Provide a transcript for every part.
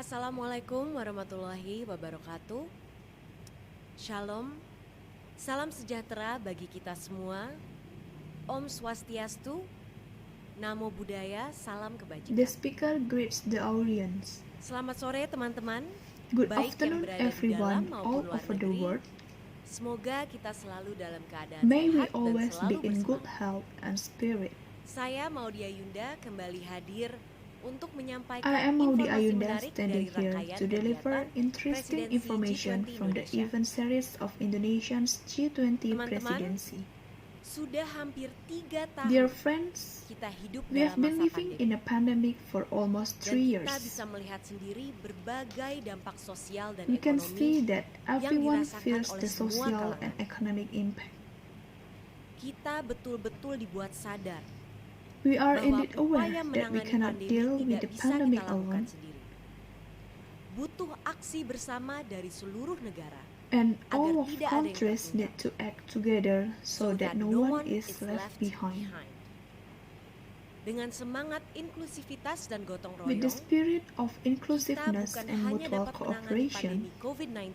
Assalamualaikum warahmatullahi wabarakatuh. Shalom, salam sejahtera bagi kita semua. Om Swastiastu, Namo Buddhaya, salam The kebajikan. speaker greets the audience. Selamat sore teman-teman. Good Baik yang afternoon, berada di everyone, dalam all maupun luar over the negeri. world. Semoga kita selalu dalam keadaan May we sehat dan always selalu be in good bersemangat. health and spirit. Saya Maudia Yunda kembali hadir untuk menyampaikan I am Maudi informasi Ayunda menarik standing dari here rangkaian to deliver kegiatan interesting Presidensi information G20 from the Indonesia. event series of Indonesia's G20 Teman-teman, presidency. Sudah hampir 3 Dear tahun friends, kita hidup we have dalam been masa living pandemi. in a pandemic for almost Dan 3 kita years. bisa melihat sendiri berbagai dampak sosial dan We can see ekonomi that yang everyone dirasakan feels oleh the semua social kalangan. and economic impact. Kita betul-betul dibuat sadar We are bahwa indeed aware upaya that we menangani cannot pandemi deal with tidak the bisa pandemic kita lakukan alone, sendiri. Butuh aksi bersama dari seluruh negara and agar all of tidak ada yang countries tertunda, need to act together so that no one is left behind. Dengan semangat inklusivitas dan gotong With the royong, spirit of kita inclusiveness bukan and hanya mutual dapat menangani cooperation, pandemi COVID-19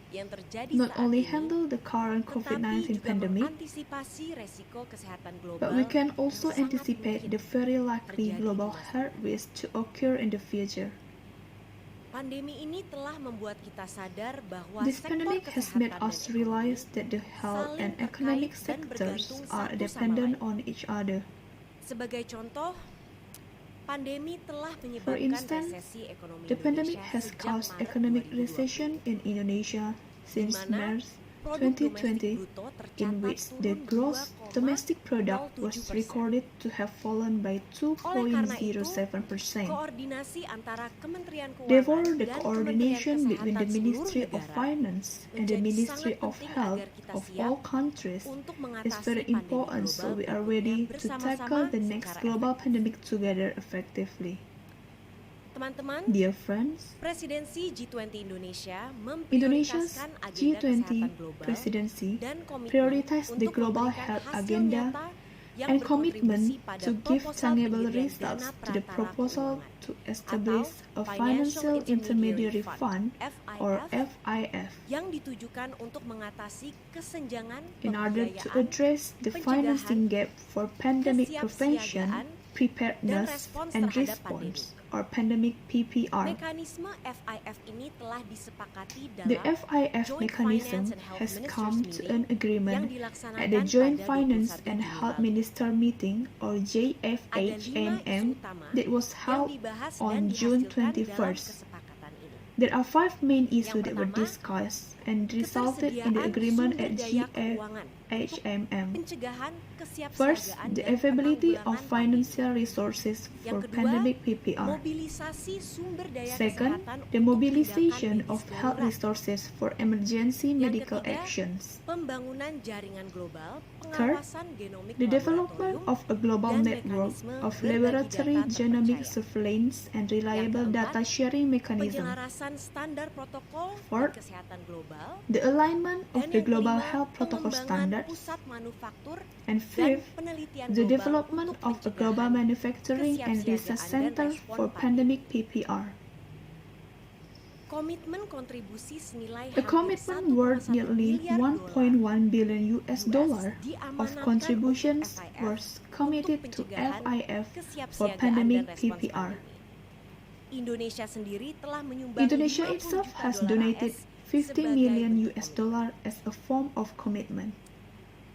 yang terjadi not saat only ini, handle the current tetapi COVID-19 juga pandemic, mengantisipasi resiko kesehatan global but we can yang also sangat anticipate mungkin the very likely terjadi global di masa health risks to occur in the future. Pandemi ini telah membuat kita sadar bahwa This sektor pandemic has made kesehatan dan us ekonomi realize that the health saling and terkait economic dan sectors bergantung are satu sama dependent lain. on each other. Sebagai contoh, pandemi telah For menyebabkan instance, resesi ekonomi the pandemic Indonesia has sejak caused Maret economic 2020, recession in Indonesia di since mana March produk domestik 2020, bruto in tercatat which the turun gross domestic product 2,07%. was recorded to have fallen by Oleh karena itu, 2.07%. koordinasi antara Kementerian Therefore, Keuangan the dan Kementerian coordination between Kesehatan the seluruh Ministry of negara Finance and the menjadi Ministry sangat of penting Health agar kita of siap all countries untuk is mengatasi very pandemi important, global so we are berikutnya ready to bersama-sama tackle the next secara global efektif. pandemic together effectively. Teman-teman, Dear friends, Presidensi G20 Indonesia Indonesia's memprioritaskan agenda kesehatan G20 global presidency dan komitmen prioritized the untuk global memberikan health hasil agenda nyata yang and berkontribusi commitment pada to give proposal tangible pendirian results dana to the perantara proposal keuangan to establish atau a Financial Intermediary Fund or FIF FIF yang ditujukan untuk mengatasi kesenjangan in order to pembiayaan address the financing gap for pandemic prevention, dan preparedness, respons and terhadap response or pandemic PPR. Mekanisme FIF ini telah disepakati The dalam FIF Joint mechanism Finance and Health has Ministers come to Meeting an yang agreement dilaksanakan at the Joint pada Finance 21 and Juni Health lalu. Minister Meeting or Ada 5 isu JFHMM utama that was yang held dibahas dan on June dihasilkan dalam 21st. kesepakatan ini. There are 5 main issues that were pertama, discussed and resulted in the Ketersediaan agreement sumber at daya keuangan untuk GFHMM. pencegahan First, kesiapsiagaan the dan availability of penanggulangan financial pandemi. resources Yang for kedua, pandemic PPR. mobilisasi sumber daya Second, kesehatan the untuk mobilization tindakan of medis health darurat. resources for emergency Yang medical ketiga, actions. Pembangunan jaringan global, Third, pengawasan genomik the development laboratorium, of a global dan network mekanisme of berbagi laboratory data genomic terpercaya. surveillance and reliable Yang keempat, data sharing mechanism. penyelarasan standar protokol Fourth, dan kesehatan global. The alignment of Dan the yang global kelima, health protocol pengembangan standards. pusat manufaktur And dan fifth, penelitian the global development untuk of a global pencegahan, manufacturing and research kesiapsiagaan, dan center respon for pandemi. pandemic PPR. Komitmen kontribusi senilai A hampir commitment 1,1 worth nearly miliar dolar 1.1 billion US dollar of diamanatkan contributions untuk FIF was committed untuk to pencegahan, FIF for kesiapsiagaan, pandemic dan respons PPR. pandemi. Indonesia sendiri telah menyumbang Indonesia 50 itself juta has dolar donated AS 50 sebagai million bentuk US komitmen. dollar as a form of commitment.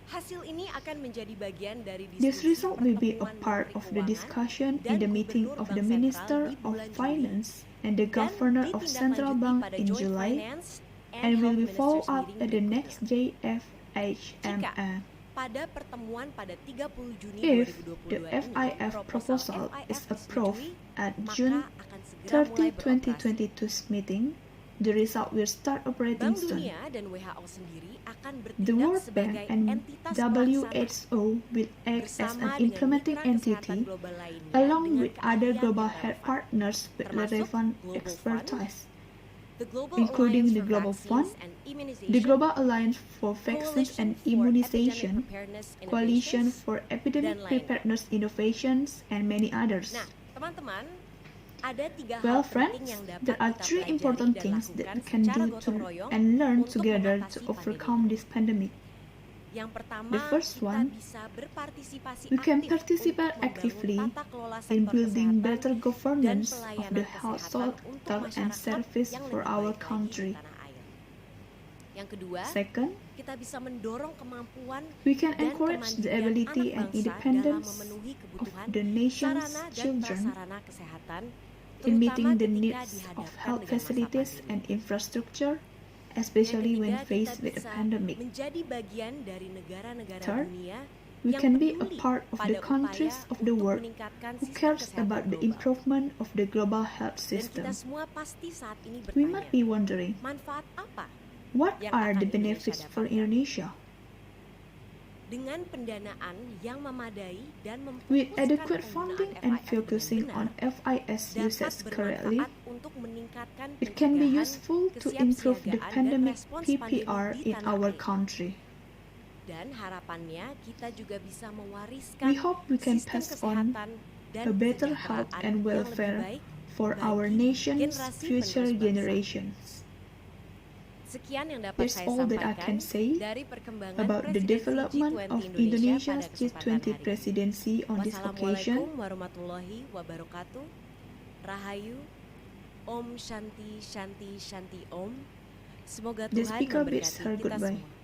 Hasil ini akan menjadi bagian dari This diskusi result will be a pertemuan part Menteri of the Keuangan discussion dan in the meeting Gubernur of Bank the Sentral Minister di of bulan Juli Finance and the dan Governor of Central ditindaklanjuti Bank pada in Joint July Finance and will Health be followed Ministers up Meeting at the berikutnya. next JFHMM. Pada pertemuan pada 30 Juni If 2022 the ini, FIF proposal FIF is approved disetujui, at maka June akan segera 30, mulai beroperasi. 2022's meeting, the result will start operating Bank soon. Dunia dan WHO sendiri akan The bertindak World Bank sebagai and entitas pelaksana WHO will act as bersama an dengan implementing mitra kesehatan entity global lainnya along dengan with other keahlian global yang health relevan, partners with termasuk relevant Global expertise, the Global including Alliance the for Global Vaccines Fund, and Immunization, the Global Alliance for Vaccines Coalition and for Epidemic Immunization, Preparedness Coalition Innovations, for Epidemic dan lainnya. Preparedness Innovations, and many others. Nah, teman-teman, Ada 3 hal Well, penting friends, yang dapat there are kita three pelajari important dan things lakukan that we can secara do gotong to royong and learn untuk together to mengatasi overcome pandemi. this pandemic. Yang pertama, The first kita one, bisa berpartisipasi we can aktif participate untuk actively membangun tata kelola in sektor building kesehatan better dan governance of pelayanan the kesehatan household untuk and masyarakat service yang for lebih our baik lagi di country. tanah air. Yang kedua, Second, kita bisa mendorong kemampuan we can dan encourage the kemandirian ability anak and bangsa dalam independence memenuhi of kebutuhan the nation's sarana dan children prasarana kesehatan, in terutama meeting the ketika needs of dihadapkan health dengan masa facilities pandemi. and infrastructure, Yang especially when ketiga, kita faced with a bisa pandemic. menjadi bagian dari negara-negara Third, dunia we yang can be a peduli part of the pada countries upaya of the untuk world meningkatkan who sistem cares kesehatan about the global. improvement of the global health Dan system. kita semua pasti saat ini We might bertanya, be wondering, manfaat apa what yang are akan the Indonesia benefits for dapatkan? Indonesia? Dengan pendanaan yang memadai dan With memfokuskan adequate penggunaan funding FIS and dengan focusing benar, on FIS dapat usage correctly, bermanfaat untuk meningkatkan it can be pencegahan, useful to improve the kesiapsiagaan, dan pandemic respons PPR pandemi di in tanah our air. country. Dan harapannya kita juga bisa mewariskan We hope we can sistem pass on kesehatan dan a better health kesejahteraan and yang lebih welfare baik for bagi our nation's generasi future penerus bangsa. generations. Sekian yang dapat That's saya all that I sampaikan can say dari perkembangan about the presidensi development G20 of Indonesia Indonesia's pada kesempatan G20 hari ini. presidency on this occasion. Wassalamualaikum warahmatullahi wabarakatuh. Rahayu. Om Shanti Shanti Shanti Om. Semoga The Tuhan speaker bids memberkati her kita goodbye. semua.